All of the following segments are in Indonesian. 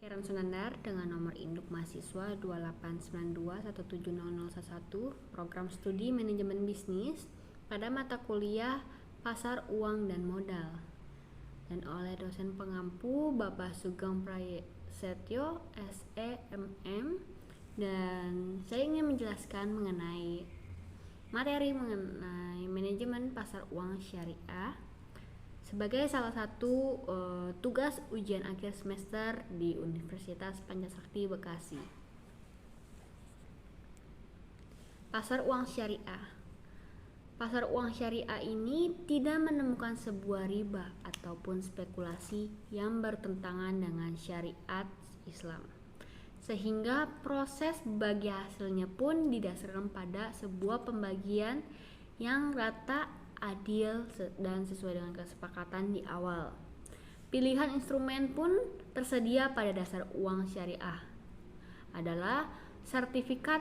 Karen Sunandar dengan nomor induk mahasiswa 2892170011, program studi manajemen bisnis pada mata kuliah pasar uang dan modal, dan oleh dosen pengampu Bapak Sugeng Prasetyo SEMM. Dan saya ingin menjelaskan mengenai materi mengenai manajemen pasar uang syariah sebagai salah satu tugas ujian akhir semester di Universitas Pancasakti Bekasi. Pasar uang syariah. Pasar uang syariah ini tidak menemukan sebuah riba ataupun spekulasi yang bertentangan dengan syariat Islam, sehingga proses bagi hasilnya pun didasarkan pada sebuah pembagian yang rata, adil, dan sesuai dengan kesepakatan di awal. Pilihan instrumen pun tersedia pada dasar uang syariah adalah sertifikat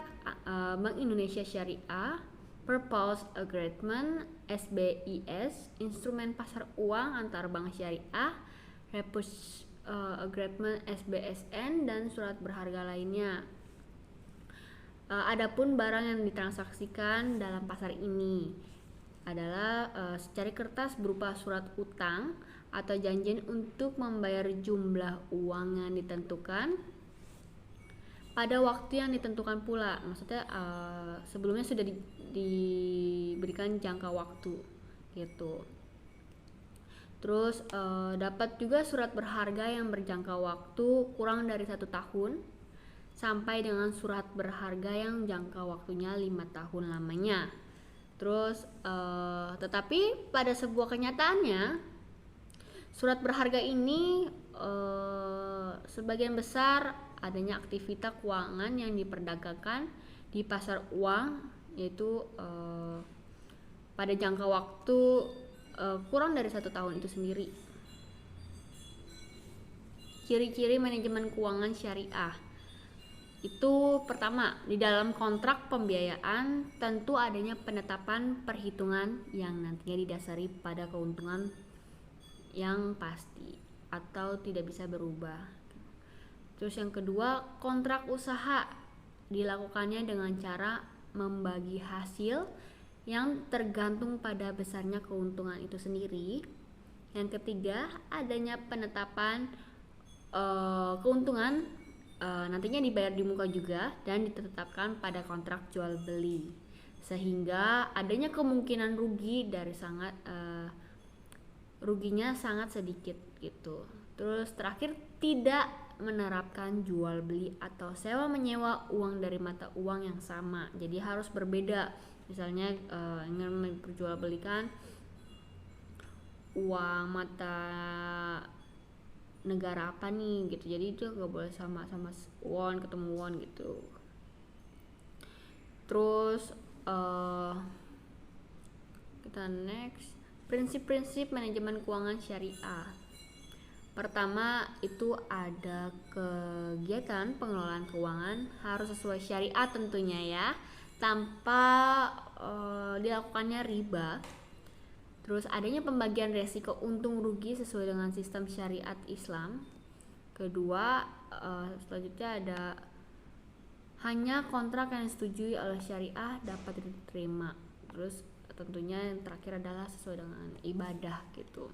Bank Indonesia Syariah, Purpose Agreement SBIS, instrumen pasar uang antar bank syariah, Repos Agreement SBSN, dan surat berharga lainnya. Adapun barang yang ditransaksikan dalam pasar ini adalah secari kertas berupa surat utang atau janji untuk membayar jumlah uang yang ditentukan pada waktu yang ditentukan pula. Maksudnya sebelumnya sudah diberikan jangka waktu gitu. Terus dapat juga surat berharga yang berjangka waktu kurang dari 1 tahun sampai dengan surat berharga yang jangka waktunya 5 tahun lamanya. Terus tetapi pada sebuah kenyataannya surat berharga ini sebagian besar adanya aktivitas keuangan yang diperdagangkan di pasar uang, yaitu pada jangka waktu kurang dari 1 tahun itu sendiri. Ciri-ciri manajemen keuangan syariah itu, pertama, di dalam kontrak pembiayaan tentu adanya penetapan perhitungan yang nantinya didasari pada keuntungan yang pasti atau tidak bisa berubah. Terus yang kedua, kontrak usaha dilakukannya dengan cara membagi hasil yang tergantung pada besarnya keuntungan itu sendiri. Yang ketiga, adanya penetapan keuntungan nantinya dibayar di muka juga dan ditetapkan pada kontrak jual beli, sehingga adanya kemungkinan rugi dari ruginya sangat sedikit gitu. Terus terakhir, tidak menerapkan jual beli atau sewa menyewa uang dari mata uang yang sama, jadi harus berbeda. Misalnya ingin memperjualbelikan uang mata negara apa nih gitu, jadi itu nggak boleh sama won ketemu won gitu. Terus kita next, prinsip-prinsip manajemen keuangan syariah. Pertama itu ada kegiatan pengelolaan keuangan harus sesuai syariat tentunya ya, tanpa dilakukannya riba. Terus adanya pembagian resiko untung rugi sesuai dengan sistem syariat Islam. Kedua, selanjutnya ada hanya kontrak yang disetujui oleh syariah dapat diterima. Terus tentunya yang terakhir adalah sesuai dengan ibadah gitu.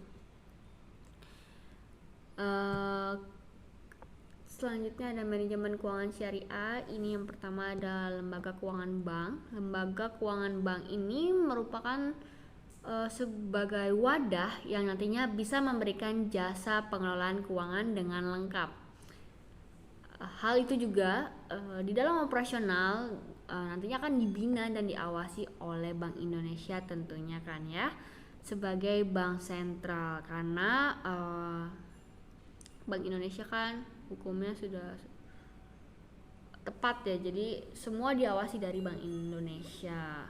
Selanjutnya ada manajemen keuangan syariah. Ini yang pertama ada lembaga keuangan bank. Lembaga keuangan bank ini merupakan sebagai wadah yang nantinya bisa memberikan jasa pengelolaan keuangan dengan lengkap. Hal itu juga di dalam operasional nantinya akan dibina dan diawasi oleh Bank Indonesia tentunya kan ya, sebagai bank sentral, karena Bank Indonesia kan hukumnya sudah tepat ya, jadi semua diawasi dari Bank Indonesia.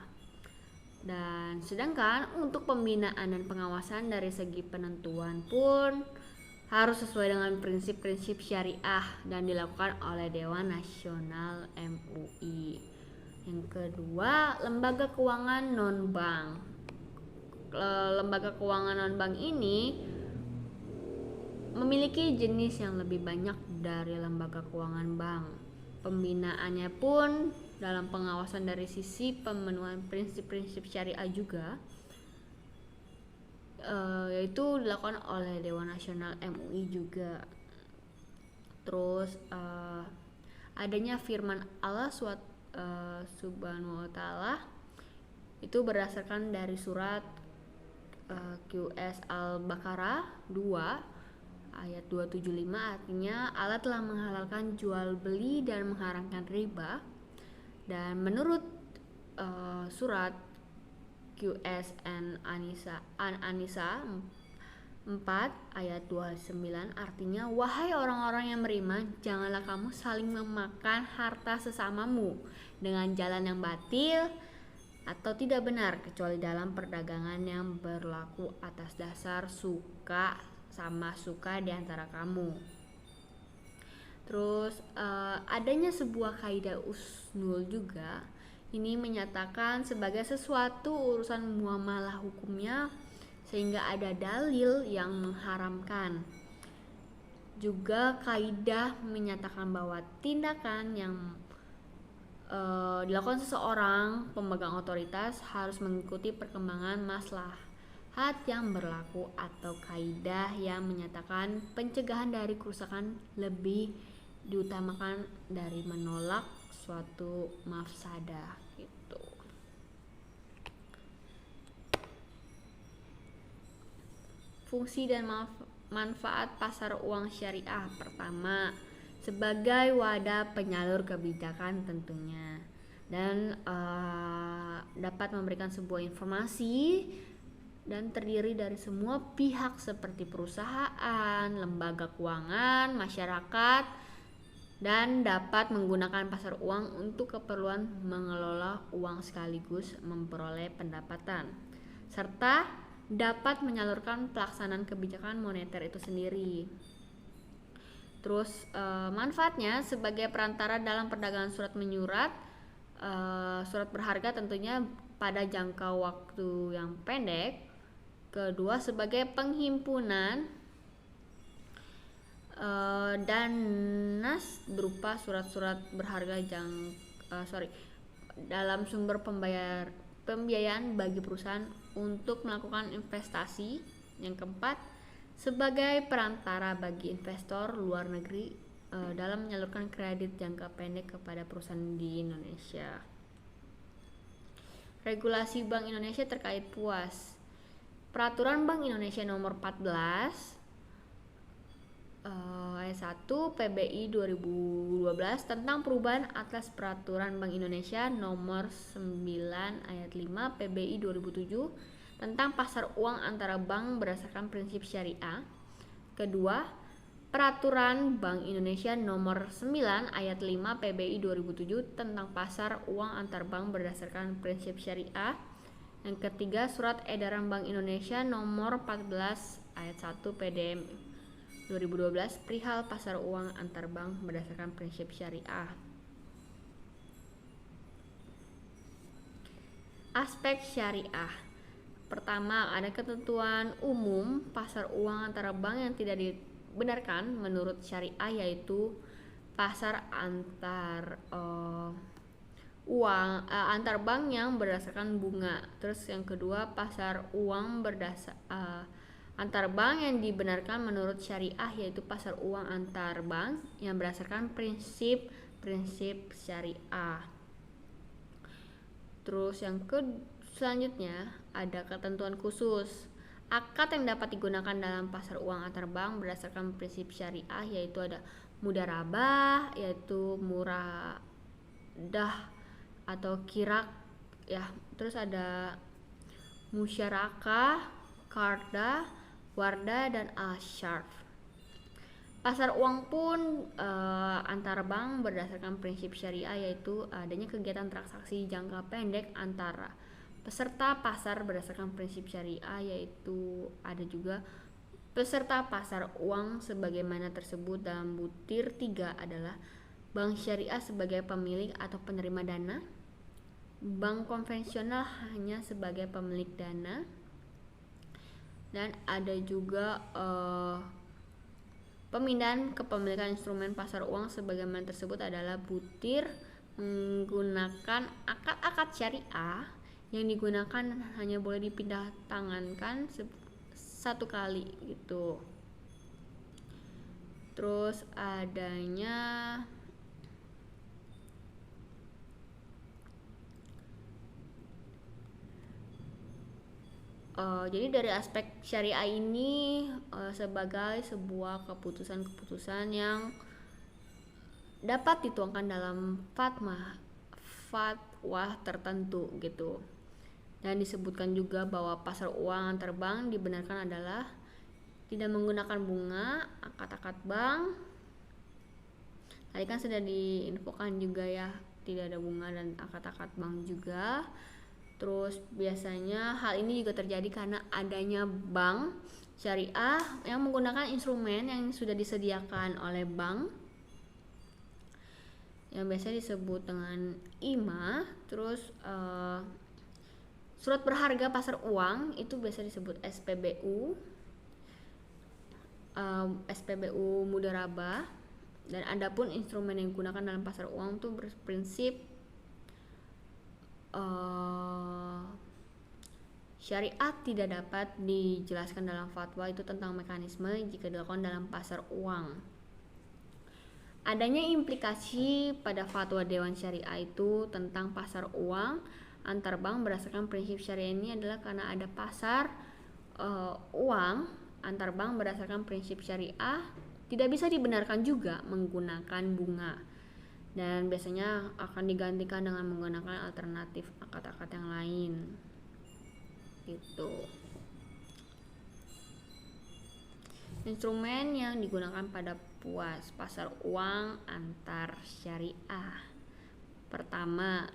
Dan sedangkan untuk pembinaan dan pengawasan dari segi penentuan pun harus sesuai dengan prinsip-prinsip syariah dan dilakukan oleh Dewan Nasional MUI. Yang kedua, lembaga keuangan non-bank. Lembaga keuangan non-bank ini memiliki jenis yang lebih banyak dari lembaga keuangan bank. Pembinaannya pun dalam pengawasan dari sisi pemenuhan prinsip-prinsip syariah juga, yaitu dilakukan oleh Dewan Nasional MUI juga. Terus adanya firman Allah Subhanahu wa Ta'ala itu berdasarkan dari surat QS Al-Baqarah 2 ayat 275, artinya Allah telah menghalalkan jual beli dan mengharamkan riba. Dan menurut surat QS An-Nisa 4 ayat 29, artinya wahai orang-orang yang beriman, janganlah kamu saling memakan harta sesamamu dengan jalan yang batil atau tidak benar, kecuali dalam perdagangan yang berlaku atas dasar suka sama suka di antara kamu. Terus adanya sebuah kaidah usnul juga, ini menyatakan sebagai sesuatu urusan muamalah hukumnya sehingga ada dalil yang mengharamkan. Juga kaidah menyatakan bahwa tindakan yang dilakukan seseorang pemegang otoritas harus mengikuti perkembangan maslahat yang berlaku, atau kaidah yang menyatakan pencegahan dari kerusakan lebih diutamakan dari menolak suatu mafsadah gitu. Fungsi dan manfaat pasar uang syariah. Pertama, sebagai wadah penyalur kebijakan tentunya, dan dapat memberikan sebuah informasi dan terdiri dari semua pihak seperti perusahaan, lembaga keuangan, masyarakat, dan dapat menggunakan pasar uang untuk keperluan mengelola uang sekaligus memperoleh pendapatan, serta dapat menyalurkan pelaksanaan kebijakan moneter itu sendiri. Terus manfaatnya sebagai perantara dalam perdagangan surat menyurat, surat berharga tentunya pada jangka waktu yang pendek. Kedua, sebagai penghimpunan dana berupa surat-surat berharga dalam sumber pembiayaan bagi perusahaan untuk melakukan investasi. Yang keempat, sebagai perantara bagi investor luar negeri dalam menyalurkan kredit jangka pendek kepada perusahaan di Indonesia. Regulasi Bank Indonesia terkait PUAS. Peraturan Bank Indonesia nomor 14 ayat 1 PBI 2012 tentang perubahan atas peraturan Bank Indonesia nomor 9 ayat 5 PBI 2007 tentang pasar uang antara bank berdasarkan prinsip syariah. Kedua, peraturan Bank Indonesia nomor 9 ayat 5 PBI 2007 tentang pasar uang antar bank berdasarkan prinsip syariah. Yang ketiga, surat edaran Bank Indonesia nomor 14 ayat 1 PDM 2012 perihal pasar uang antar bank berdasarkan prinsip syariah. Aspek syariah. Pertama, ada ketentuan umum pasar uang antara bank yang tidak dibenarkan menurut syariah, yaitu pasar antar uang antar bank yang berdasarkan bunga. Terus yang kedua, pasar uang antar bank yang dibenarkan menurut syariah, yaitu pasar uang antar bank yang berdasarkan prinsip syariah. Terus yang selanjutnya ada ketentuan khusus. Akad yang dapat digunakan dalam pasar uang antar bank berdasarkan prinsip syariah, yaitu ada mudharabah, yaitu muradah atau kirak ya. Terus ada musyarakah, qardah, wardah, dan al-syarf. Pasar uang pun antar bank berdasarkan prinsip syariah, yaitu adanya kegiatan transaksi jangka pendek antara peserta pasar berdasarkan prinsip syariah, yaitu ada juga peserta pasar uang sebagaimana tersebut dalam butir 3 adalah bank syariah sebagai pemilik atau penerima dana, bank konvensional hanya sebagai pemilik dana, dan ada juga Pemindahan kepemilikan instrumen pasar uang sebagaimana tersebut adalah butir menggunakan akad-akad syariah yang digunakan hanya boleh dipindah tangankan satu kali gitu. Terus adanya jadi dari aspek syariah ini sebagai sebuah keputusan-keputusan yang dapat dituangkan dalam fatwa tertentu gitu. Dan disebutkan juga bahwa pasar uang antar bank dibenarkan adalah tidak menggunakan bunga, akad-akad bank. Tadi kan sudah diinfokan juga ya, tidak ada bunga dan akad-akad bank juga. Terus biasanya hal ini juga terjadi karena adanya bank syariah yang menggunakan instrumen yang sudah disediakan oleh bank yang biasa disebut dengan IMA. Terus surat berharga pasar uang itu biasa disebut SPBU, SPBU Mudharabah. Dan adapun instrumen yang digunakan dalam pasar uang itu berprinsip syariat tidak dapat dijelaskan dalam fatwa itu tentang mekanisme jika dilakukan dalam pasar uang. Adanya implikasi pada fatwa Dewan Syariah itu tentang pasar uang antar bank berdasarkan prinsip syariah ini adalah karena ada pasar uang antar bank berdasarkan prinsip syariah tidak bisa dibenarkan juga menggunakan bunga, dan biasanya akan digantikan dengan menggunakan alternatif akad-akad yang lain gitu. Instrumen yang digunakan pada pasar uang antar syariah. Pertama,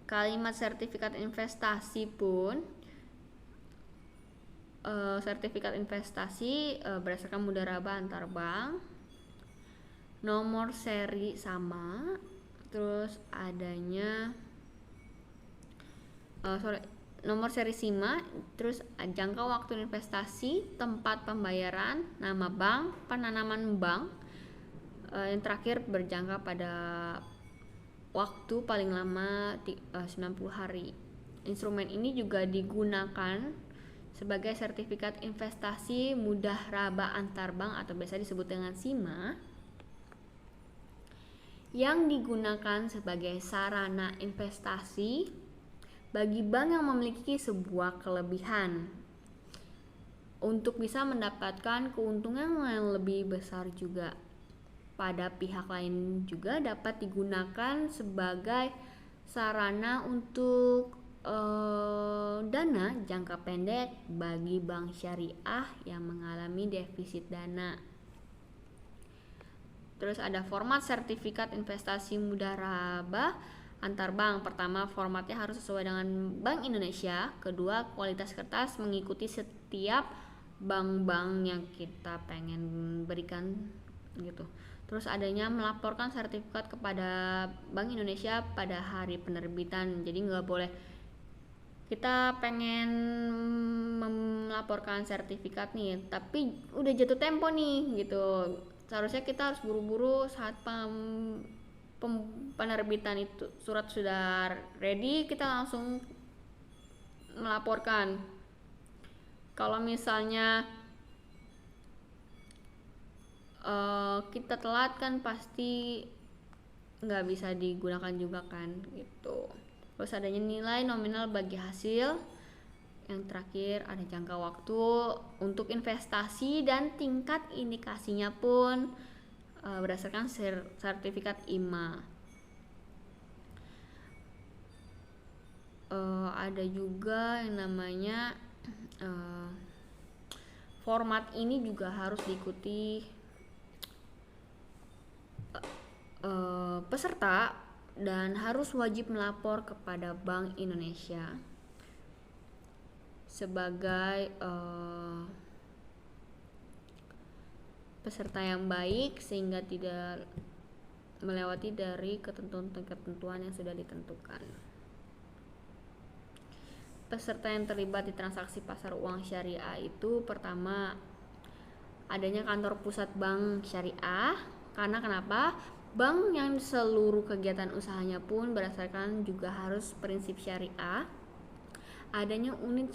kalimat sertifikat investasi pun sertifikat investasi berdasarkan mudharabah antar bank, nomor seri sama, terus adanya nomor seri SIMA, terus jangka waktu investasi, tempat pembayaran, nama bank, penanaman bank, yang terakhir berjangka pada waktu paling lama 90 hari. Instrumen ini juga digunakan sebagai sertifikat investasi mudharabah antar bank atau biasa disebut dengan SIMA, yang digunakan sebagai sarana investasi bagi bank yang memiliki sebuah kelebihan untuk bisa mendapatkan keuntungan yang lebih besar juga. Pada pihak lain juga dapat digunakan sebagai sarana untuk dana jangka pendek bagi bank syariah yang mengalami defisit dana. Terus ada format sertifikat investasi mudharabah antar bank. Pertama, formatnya harus sesuai dengan Bank Indonesia. Kedua, kualitas kertas mengikuti setiap bank-bank yang kita pengen berikan gitu. Terus adanya melaporkan sertifikat kepada Bank Indonesia pada hari penerbitan. Jadi nggak boleh kita pengen melaporkan sertifikat nih, tapi udah jatuh tempo nih gitu. Seharusnya kita harus buru-buru saat penerbitan itu surat sudah ready, kita langsung melaporkan. Kalau misalnya kita telat kan pasti nggak bisa digunakan juga kan gitu. Terus adanya nilai nominal bagi hasil. Yang terakhir ada jangka waktu untuk investasi dan tingkat indikasinya pun berdasarkan sertifikat IMA. Ada juga yang namanya format ini juga harus diikuti peserta dan harus wajib melapor kepada Bank Indonesia sebagai peserta yang baik sehingga tidak melewati dari ketentuan-ketentuan yang sudah ditentukan. Peserta yang terlibat di transaksi pasar uang syariah itu pertama adanya kantor pusat bank syariah. Karena kenapa? Bank yang seluruh kegiatan usahanya pun berdasarkan juga harus prinsip syariah. Adanya unit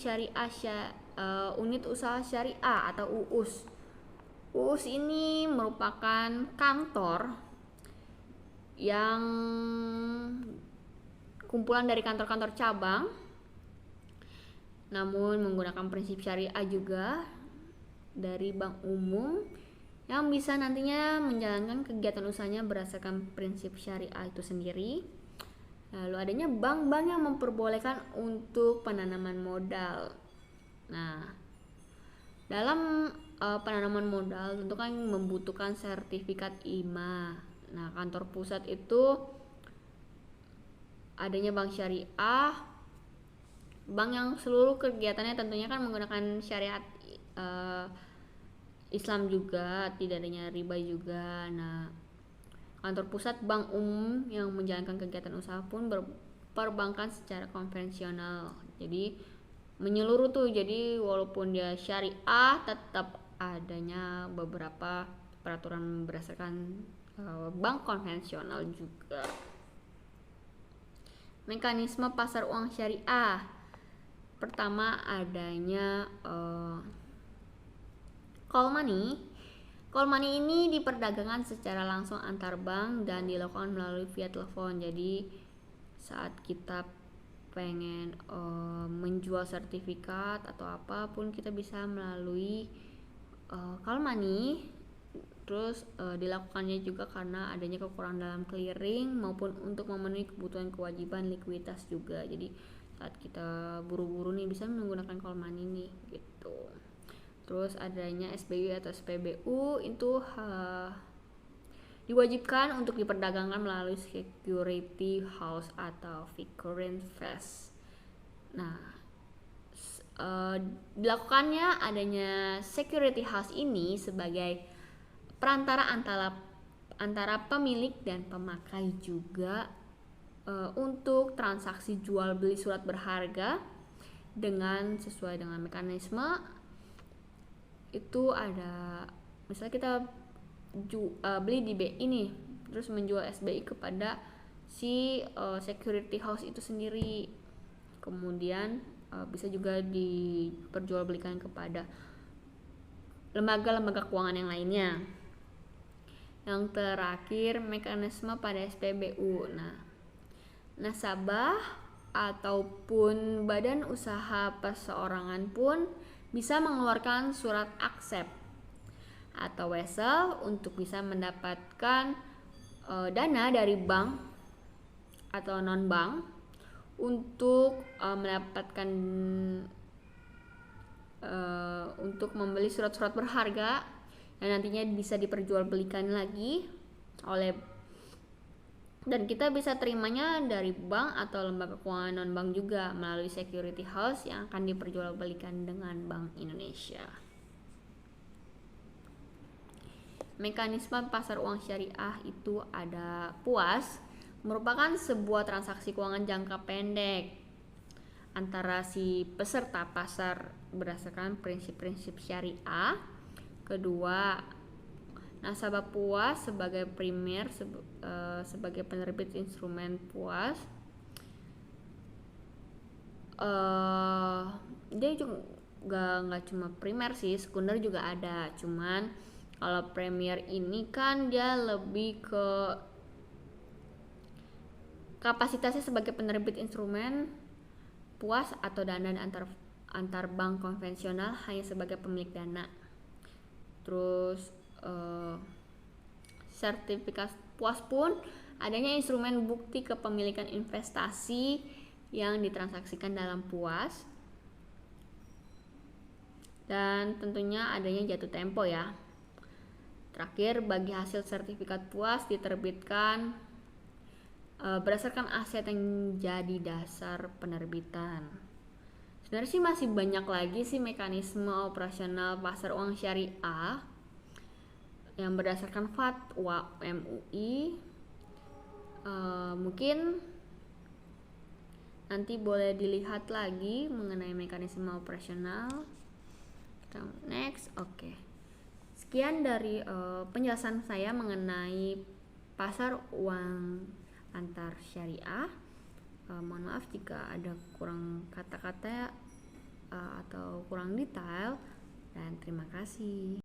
unit usaha syariah atau UUS. UUS ini merupakan kantor yang kumpulan dari kantor-kantor cabang, namun menggunakan prinsip syariah juga dari bank umum yang bisa nantinya menjalankan kegiatan usahanya berdasarkan prinsip syariah itu sendiri. Lalu adanya bank-bank yang memperbolehkan untuk penanaman modal. Nah, dalam penanaman modal tentu kan membutuhkan sertifikat IMA. Nah, kantor pusat itu adanya bank syariah, bank yang seluruh kegiatannya tentunya kan menggunakan syariat Islam juga, tidak adanya riba juga. Nah, kantor pusat bank umum yang menjalankan kegiatan usaha pun berperbankan secara konvensional. Jadi menyeluruh tuh, jadi walaupun dia syariah tetap adanya beberapa peraturan berdasarkan bank konvensional juga. Mekanisme pasar uang syariah. Pertama adanya call money. Call money ini diperdagangkan secara langsung antar bank dan dilakukan melalui via telepon. Jadi saat kita pengen menjual sertifikat atau apapun, kita bisa melalui call money. Terus dilakukannya juga karena adanya kekurangan dalam clearing maupun untuk memenuhi kebutuhan kewajiban likuiditas juga. Jadi saat kita buru-buru nih bisa menggunakan call money nih gitu. Terus adanya SBU atau SPBU itu diwajibkan untuk diperdagangkan melalui security house atau figuring fast. Nah, dilakukannya adanya security house ini sebagai perantara antara pemilik dan pemakai juga untuk transaksi jual beli surat berharga dengan sesuai dengan mekanisme. Itu ada misalnya kita beli di BI nih, terus menjual SBI kepada si security house itu sendiri, kemudian bisa juga diperjualbelikan kepada lembaga-lembaga keuangan yang lainnya. Yang terakhir mekanisme pada SPBU. Nah, nasabah ataupun badan usaha perseorangan pun bisa mengeluarkan surat aksep atau wesel untuk bisa mendapatkan dana dari bank atau non bank untuk mendapatkan untuk membeli surat-surat berharga yang nantinya bisa diperjualbelikan lagi dan kita bisa terimanya dari bank atau lembaga keuangan non bank juga melalui security house yang akan diperjualbelikan dengan Bank Indonesia. Mekanisme pasar uang syariah itu ada PUAS, merupakan sebuah transaksi keuangan jangka pendek antara si peserta pasar berdasarkan prinsip-prinsip syariah. Kedua, nasabah PUAS sebagai primer sebagai penerbit instrumen PUAS. Dia juga nggak cuma primer sih, sekunder juga ada. Cuman kalau premier ini kan dia lebih ke kapasitasnya sebagai penerbit instrumen PUAS atau dana antar bank konvensional hanya sebagai pemilik dana. Terus sertifikat PUAS pun adanya instrumen bukti kepemilikan investasi yang ditransaksikan dalam PUAS, dan tentunya adanya jatuh tempo ya. Terakhir, bagi hasil sertifikat PUAS diterbitkan berdasarkan aset yang jadi dasar penerbitan. Sebenarnya sih masih banyak lagi sih mekanisme operasional pasar uang syariah yang berdasarkan fatwa MUI. Mungkin nanti boleh dilihat lagi mengenai mekanisme operasional. Kita next, oke. Sekian dari penjelasan saya mengenai pasar uang antar syariah. Mohon maaf jika ada kurang kata-kata atau kurang detail, dan terima kasih.